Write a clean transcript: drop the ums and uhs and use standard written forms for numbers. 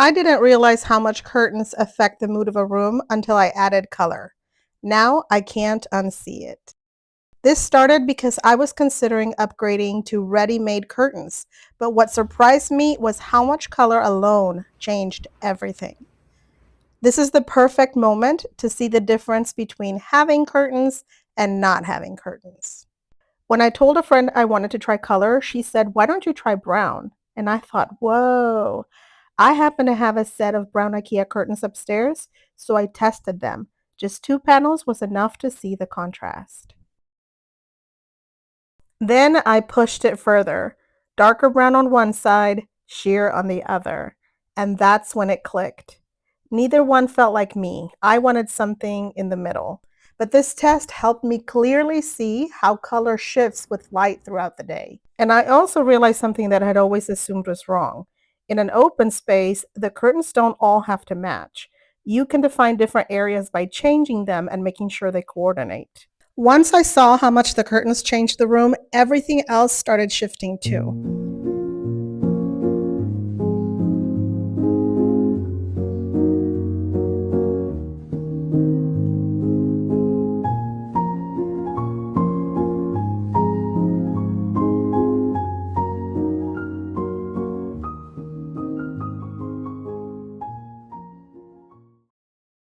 I didn't realize how much curtains affect the mood of a room until I added color. Now I can't unsee it. This started because I was considering upgrading to ready-made curtains, but what surprised me was how much color alone changed everything. This is the perfect moment to see the difference between having curtains and not having curtains. When I told a friend I wanted to try color, she said, "Why don't you try brown?" And I thought, whoa. I happen to have a set of brown IKEA curtains upstairs, so I tested them. Just 2 panels was enough to see the contrast. Then I pushed it further. Darker brown on one side, sheer on the other. And that's when it clicked. Neither one felt like me. I wanted something in the middle. But this test helped me clearly see how color shifts with light throughout the day. And I also realized something that I had always assumed was wrong. In an open space, the curtains don't all have to match. You can define different areas by changing them and making sure they coordinate. Once I saw how much the curtains changed the room, everything else started shifting too.